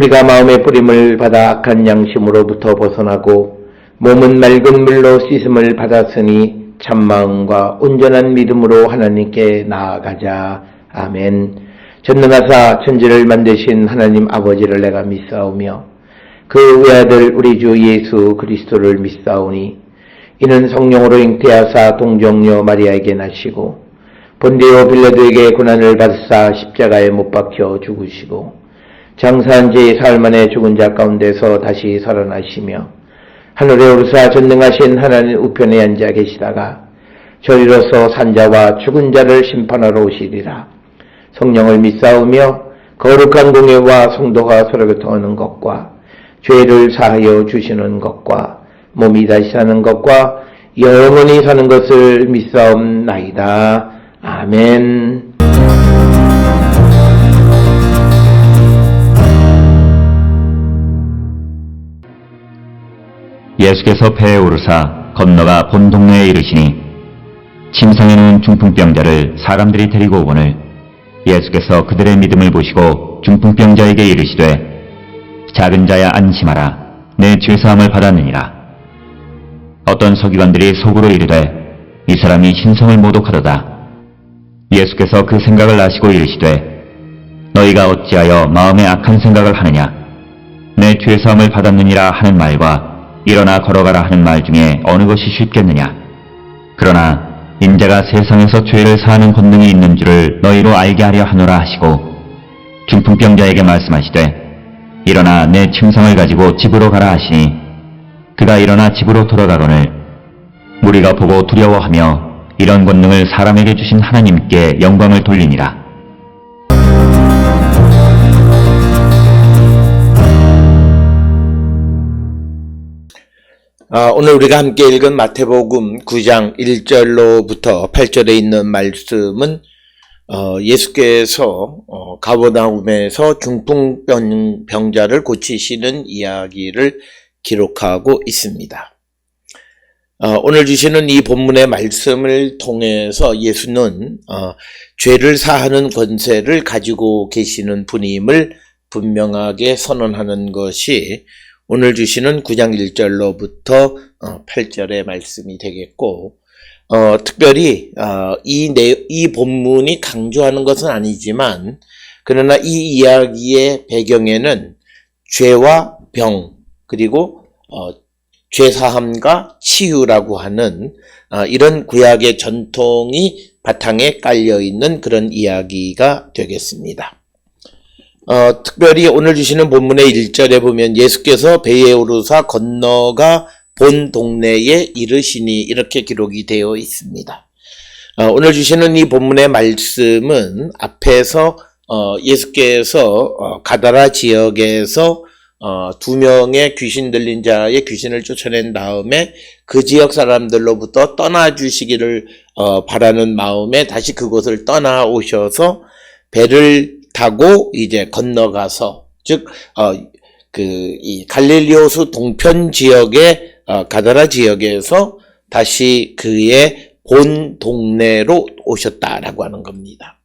우리가 마음의 뿌림을 받아 악한 양심으로부터 벗어나고 몸은 맑은 물로 씻음을 받았으니 참마음과 온전한 믿음으로 하나님께 나아가자. 아멘. 전능하사 천지를 만드신 하나님 아버지를 내가 믿사오며 그 외아들 우리 주 예수 그리스도를 믿사오니 이는 성령으로 잉태하사 동정녀 마리아에게 나시고 본디오 빌라도에게 고난을 받으사 십자가에 못 박혀 죽으시고 장사한 지 사흘 만에 죽은 자 가운데서 다시 살아나시며 하늘에 오르사 전능하신 하나님 우편에 앉아 계시다가 저리로서 산자와 죽은 자를 심판하러 오시리라. 성령을 믿사오며 거룩한 공예와 성도가 서로 교통하는 것과 죄를 사하여 주시는 것과 몸이 다시 사는 것과 영원히 사는 것을 믿사옵나이다. 아멘. 예수께서 배에 오르사 건너가 본 동네에 이르시니 침상에 누운 중풍병자를 사람들이 데리고 오거늘 예수께서 그들의 믿음을 보시고 중풍병자에게 이르시되 작은 자야 안심하라 내 죄사함을 받았느니라. 어떤 서기관들이 속으로 이르되 이 사람이 신성을 모독하도다. 예수께서 그 생각을 아시고 이르시되 너희가 어찌하여 마음에 악한 생각을 하느냐. 내 죄사함을 받았느니라 하는 말과 일어나 걸어가라 하는 말 중에 어느 것이 쉽겠느냐. 그러나 인자가 세상에서 죄를 사하는 권능이 있는 줄을 너희로 알게 하려 하노라 하시고 중풍병자에게 말씀하시되 일어나 내 침상을 가지고 집으로 가라 하시니 그가 일어나 집으로 돌아가거늘 무리가 보고 두려워하며 이런 권능을 사람에게 주신 하나님께 영광을 돌리니라. 오늘 우리가 함께 읽은 마태복음 9장 1절로부터 8절에 있는 말씀은 예수께서 가버나움에서 중풍병자를 고치시는 이야기를 기록하고 있습니다. 오늘 주시는 이 본문의 말씀을 통해서 예수는 죄를 사하는 권세를 가지고 계시는 분임을 분명하게 선언하는 것이 오늘 주시는 9장 1절로부터 8절의 말씀이 되겠고, 특별히 이 본문이 강조하는 것은 아니지만 그러나 이 이야기의 배경에는 죄와 병 그리고 죄사함과 치유라고 하는 이런 구약의 전통이 바탕에 깔려있는 그런 이야기가 되겠습니다. 특별히 오늘 주시는 본문의 1절에 보면 예수께서 배에 오르사 건너가 본 동네에 이르시니 이렇게 기록이 되어 있습니다. 오늘 주시는 이 본문의 말씀은 앞에서 예수께서 가다라 지역에서 2명의 귀신 들린 자의 귀신을 쫓아낸 다음에 그 지역 사람들로부터 떠나주시기를 바라는 마음에 다시 그곳을 떠나오셔서 배를 타고 이제 건너가서 즉 이 갈릴리호수 동편 지역의 가다라 지역에서 다시 그의 본 동네로 오셨다라고 하는 겁니다.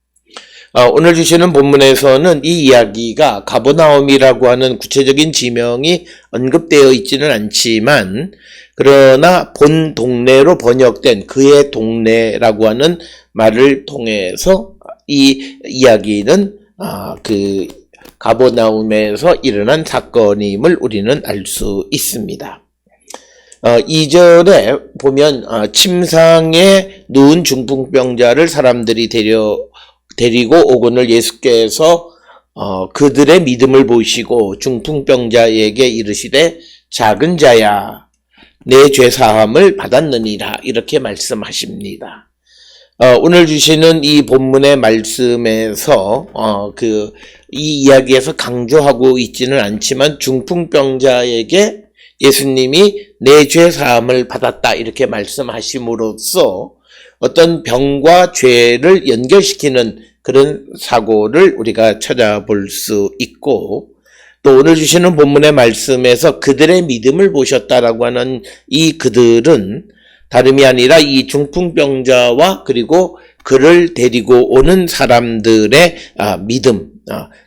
오늘 주시는 본문에서는 이 이야기가 가버나움이라고 하는 구체적인 지명이 언급되어 있지는 않지만 그러나 본 동네로 번역된 그의 동네라고 하는 말을 통해서 이 이야기는 그 가버나움에서 일어난 사건임을 우리는 알 수 있습니다. 2절에 보면 침상에 누운 중풍병자를 사람들이 데리고 오거늘 예수께서 그들의 믿음을 보시고 중풍병자에게 이르시되 작은 자야 내 죄사함을 받았느니라 이렇게 말씀하십니다. 오늘 주시는 이 본문의 말씀에서 이 이야기에서 강조하고 있지는 않지만 중풍병자에게 예수님이 내 죄 사함을 받았다 이렇게 말씀하심으로써 어떤 병과 죄를 연결시키는 그런 사고를 우리가 찾아볼 수 있고 또 오늘 주시는 본문의 말씀에서 그들의 믿음을 보셨다라고 하는 이 그들은 다름이 아니라 이 중풍병자와 그리고 그를 데리고 오는 사람들의 믿음,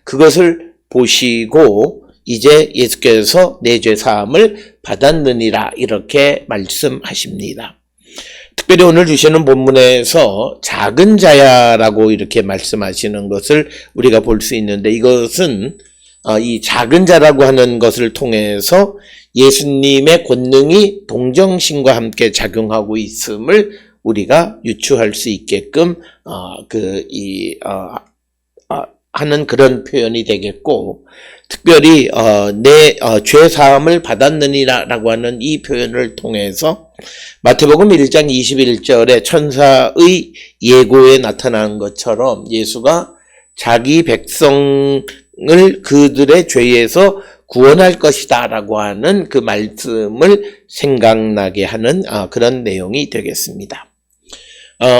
그것을 보시고 이제 예수께서 내 죄 사함을 받았느니라 이렇게 말씀하십니다. 특별히 오늘 주시는 본문에서 작은 자야라고 이렇게 말씀하시는 것을 우리가 볼 수 있는데, 이것은 이 작은 자라고 하는 것을 통해서 예수님의 권능이 동정심과 함께 작용하고 있음을 우리가 유추할 수 있게끔 하는 그런 표현이 되겠고, 특별히 내 죄 사함을 받았느니라라고 하는 이 표현을 통해서 마태복음 1장 21절에 천사의 예고에 나타나는 것처럼 예수가 자기 백성을 그들의 죄에서 구원할 것이다 라고 하는 그 말씀을 생각나게 하는 그런 내용이 되겠습니다.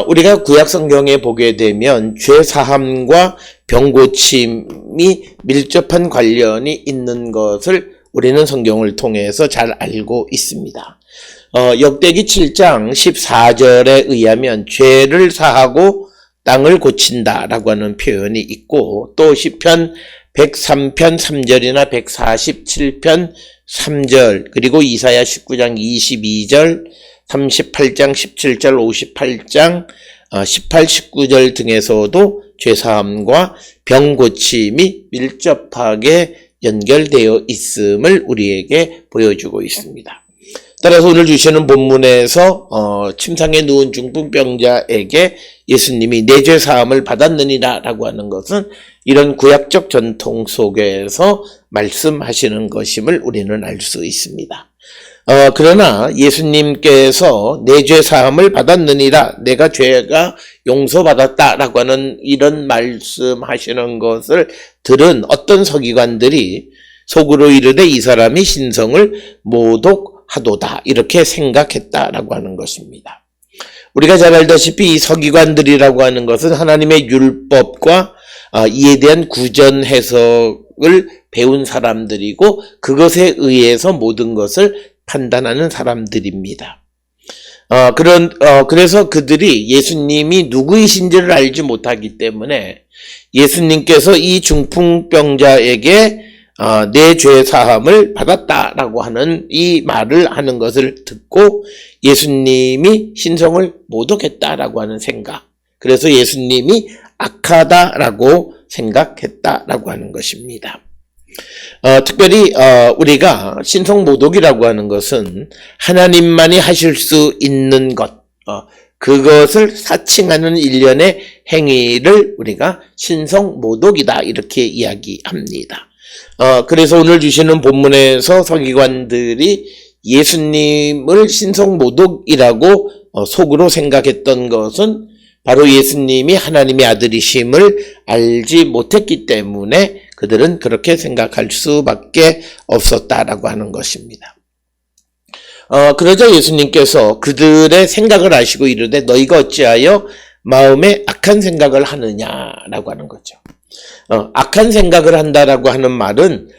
우리가 구약성경에 보게 되면 죄사함과 병고침이 밀접한 관련이 있는 것을 우리는 성경을 통해서 잘 알고 있습니다. 역대기 7장 14절에 의하면 죄를 사하고 땅을 고친다 라고 하는 표현이 있고, 또 시편 103편 3절이나 147편 3절, 그리고 이사야 19장 22절, 38장 17절, 58장 18, 19절 등에서도 죄사함과 병고침이 밀접하게 연결되어 있음을 우리에게 보여주고 있습니다. 따라서 오늘 주시는 본문에서 침상에 누운 중풍병자에게 예수님이 내 죄 사함을 받았느니라 라고 하는 것은 이런 구약적 전통 속에서 말씀하시는 것임을 우리는 알 수 있습니다. 그러나 예수님께서 내 죄 사함을 받았느니라, 내가 죄가 용서받았다라고 하는 이런 말씀하시는 것을 들은 어떤 서기관들이 속으로 이르되 이 사람이 신성을 모독하도다 이렇게 생각했다라고 하는 것입니다. 우리가 잘 알다시피 이 서기관들이라고 하는 것은 하나님의 율법과 이에 대한 구전 해석을 배운 사람들이고, 그것에 의해서 모든 것을 판단하는 사람들입니다. 그래서 그들이 예수님이 누구이신지를 알지 못하기 때문에 예수님께서 이 중풍병자에게 내 죄 사함을 받았다라고 하는 이 말을 하는 것을 듣고 예수님이 신성을 모독했다라고 하는 생각, 그래서 예수님이 악하다라고 생각했다라고 하는 것입니다. 특별히 우리가 신성모독이라고 하는 것은 하나님만이 하실 수 있는 것, 그것을 사칭하는 일련의 행위를 우리가 신성모독이다 이렇게 이야기합니다. 그래서 오늘 주시는 본문에서 서기관들이 예수님을 신성모독이라고 속으로 생각했던 것은 바로 예수님이 하나님의 아들이심을 알지 못했기 때문에 그들은 그렇게 생각할 수밖에 없었다라고 하는 것입니다. 그러자 예수님께서 그들의 생각을 아시고 이르되 너희가 어찌하여 마음에 악한 생각을 하느냐라고 하는 거죠. 악한 생각을 한다라고 하는 말은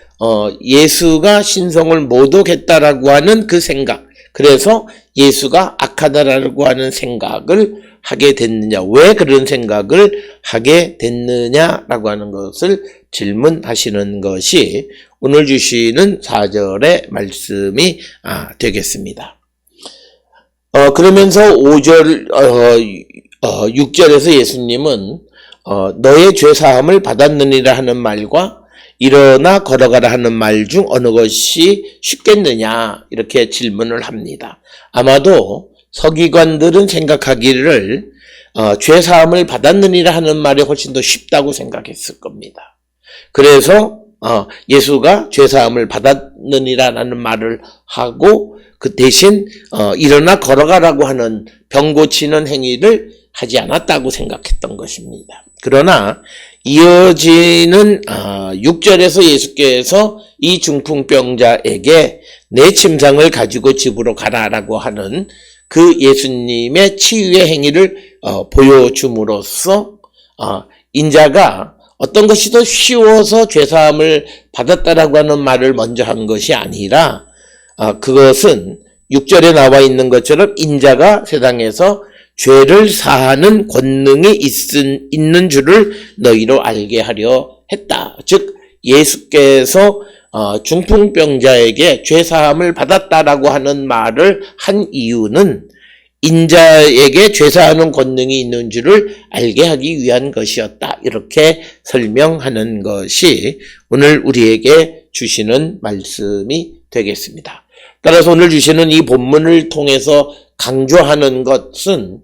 예수가 신성을 모독했다라고 하는 그 생각, 그래서 예수가 악하다라고 하는 생각을 하게 됐느냐, 왜 그런 생각을 하게 됐느냐라고 하는 것을 질문하시는 것이 오늘 주시는 4절의 말씀이 되겠습니다. 그러면서 6절에서 예수님은 너의 죄사함을 받았느니라 하는 말과 일어나 걸어가라 하는 말 중 어느 것이 쉽겠느냐 이렇게 질문을 합니다. 아마도 서기관들은 생각하기를 죄사함을 받았느니라 하는 말이 훨씬 더 쉽다고 생각했을 겁니다. 그래서 예수가 죄사함을 받았느니라는 말을 하고 그 대신 일어나 걸어가라고 하는 병 고치는 행위를 하지 않았다고 생각했던 것입니다. 그러나 이어지는 6절에서 예수께서 이 중풍병자에게 내 침상을 가지고 집으로 가라라고 하는 그 예수님의 치유의 행위를 보여줌으로써 인자가 어떤 것이 더 쉬워서 죄사함을 받았다라고 하는 말을 먼저 한 것이 아니라 그것은 6절에 나와 있는 것처럼 인자가 세상에서 죄를 사하는 권능이 있는 줄을 너희로 알게 하려 했다. 즉 예수께서 중풍병자에게 죄사함을 받았다라고 하는 말을 한 이유는 인자에게 죄사하는 권능이 있는 줄을 알게 하기 위한 것이었다. 이렇게 설명하는 것이 오늘 우리에게 주시는 말씀이 되겠습니다. 따라서 오늘 주시는 이 본문을 통해서 강조하는 것은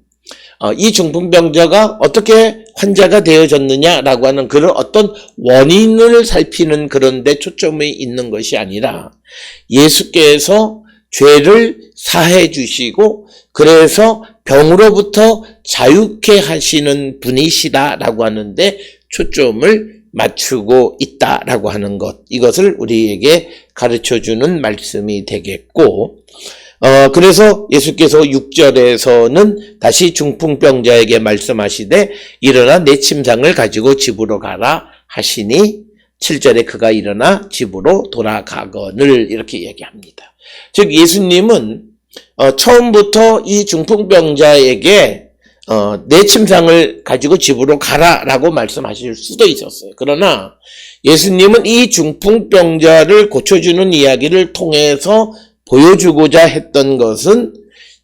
이 중풍병자가 어떻게 환자가 되어졌느냐라고 하는 그런 어떤 원인을 살피는 그런 데 초점이 있는 것이 아니라 예수께서 죄를 사해 주시고 그래서 병으로부터 자유케 하시는 분이시다라고 하는데 초점을 맞추고 있다라고 하는 것, 이것을 우리에게 가르쳐주는 말씀이 되겠고, 그래서 예수께서 6절에서는 다시 중풍병자에게 말씀하시되 일어나 내 침상을 가지고 집으로 가라 하시니 7절에 그가 일어나 집으로 돌아가거늘 이렇게 얘기합니다. 즉 예수님은 처음부터 이 중풍병자에게 내 침상을 가지고 집으로 가라라고 말씀하실 수도 있었어요. 그러나 예수님은 이 중풍병자를 고쳐주는 이야기를 통해서 보여주고자 했던 것은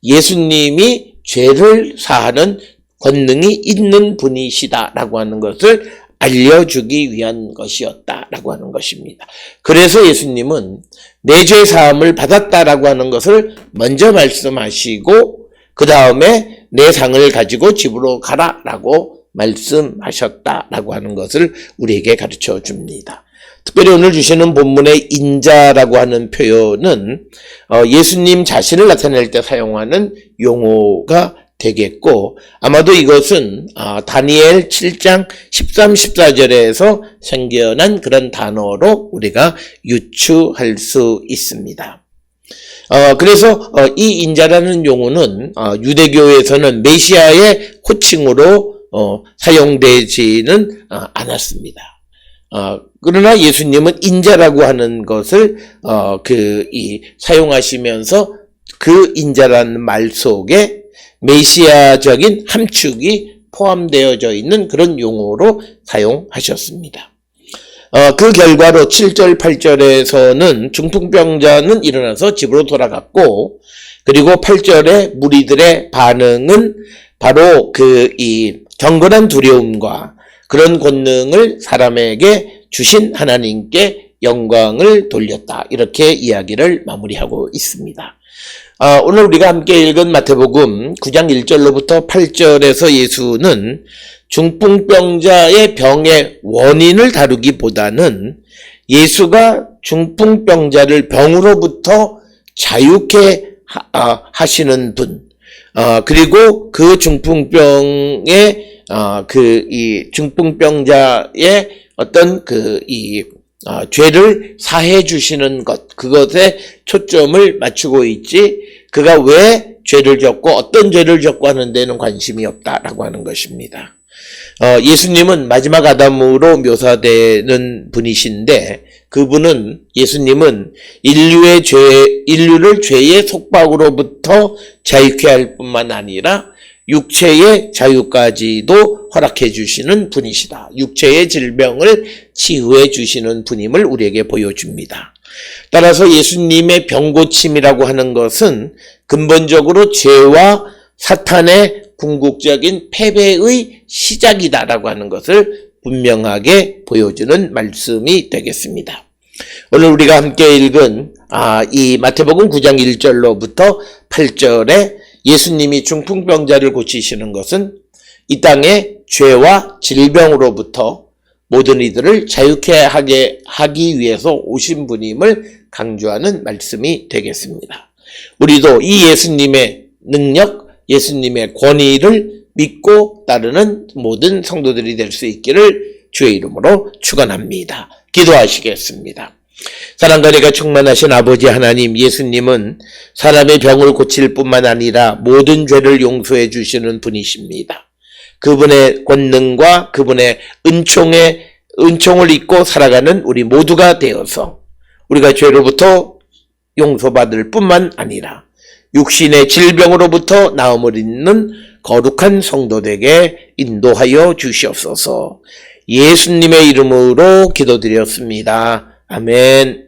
예수님이 죄를 사하는 권능이 있는 분이시다라고 하는 것을 알려주기 위한 것이었다라고 하는 것입니다. 그래서 예수님은 내 죄 사함을 받았다라고 하는 것을 먼저 말씀하시고 그 다음에 내 상을 가지고 집으로 가라라고 말씀하셨다라고 하는 것을 우리에게 가르쳐 줍니다. 특별히 오늘 주시는 본문의 인자라고 하는 표현은 예수님 자신을 나타낼 때 사용하는 용어가 되겠고 아마도 이것은 다니엘 7장 13, 14절에서 생겨난 그런 단어로 우리가 유추할 수 있습니다. 그래서 이 인자라는 용어는 유대교에서는 메시아의 호칭으로 사용되지는 않았습니다. 그러나 예수님은 인자라고 하는 것을 사용하시면서 그 인자라는 말 속에 메시아적인 함축이 포함되어져 있는 그런 용어로 사용하셨습니다. 그 결과로 7절, 8절에서는 중풍병자는 일어나서 집으로 돌아갔고, 그리고 8절에 무리들의 반응은 바로 이 경건한 두려움과 그런 권능을 사람에게 주신 하나님께 영광을 돌렸다. 이렇게 이야기를 마무리하고 있습니다. 오늘 우리가 함께 읽은 마태복음 9장 1절로부터 8절에서 예수는 중풍병자의 병의 원인을 다루기보다는 예수가 중풍병자를 병으로부터 자유케 하시는 분, 그리고 그 중풍병의 이 중풍병자의 어떤 죄를 사해 주시는 것, 그것에 초점을 맞추고 있지, 그가 왜 죄를 졌고 어떤 죄를 졌고 하는 데는 관심이 없다라고 하는 것입니다. 예수님은 마지막 아담으로 묘사되는 분이신데, 예수님은 인류를 죄의 속박으로부터 자유케 할 뿐만 아니라 육체의 자유까지도 허락해 주시는 분이시다. 육체의 질병을 치유해 주시는 분임을 우리에게 보여줍니다. 따라서 예수님의 병고침이라고 하는 것은 근본적으로 죄와 사탄의 궁극적인 패배의 시작이다라고 하는 것을 분명하게 보여주는 말씀이 되겠습니다. 오늘 우리가 함께 읽은 이 마태복음 9장 1절로부터 8절에 예수님이 중풍병자를 고치시는 것은 이 땅의 죄와 질병으로부터 모든 이들을 자유케 하기 위해서 오신 분임을 강조하는 말씀이 되겠습니다. 우리도 이 예수님의 능력, 예수님의 권위를 믿고 따르는 모든 성도들이 될 수 있기를 주의 이름으로 축원합니다. 기도하시겠습니다. 사랑과 은혜가 충만하신 아버지 하나님, 예수님은 사람의 병을 고칠 뿐만 아니라 모든 죄를 용서해 주시는 분이십니다. 그분의 권능과 그분의 은총을 잊고 살아가는 우리 모두가 되어서 우리가 죄로부터 용서받을 뿐만 아니라 육신의 질병으로부터 나음을 잇는 거룩한 성도되게 인도하여 주시옵소서. 예수님의 이름으로 기도드렸습니다. 아멘.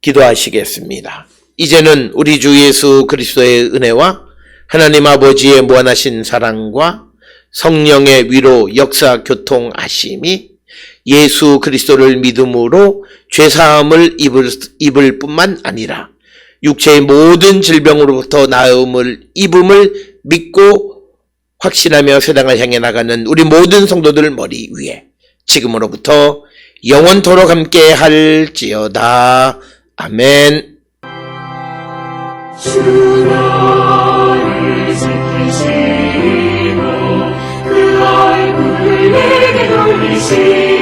기도하시겠습니다. 이제는 우리 주 예수 그리스도의 은혜와 하나님 아버지의 무한하신 사랑과 성령의 위로 역사 교통하심이 예수 그리스도를 믿음으로 죄사함을 입을 뿐만 아니라 육체의 모든 질병으로부터 나음을 입음을 믿고 확신하며 세상을 향해 나가는 우리 모든 성도들 머리 위에 지금으로부터 영원토록 함께 할지어다. 아멘. 주 너를 지키시고 그 얼굴을 내게 돌리시고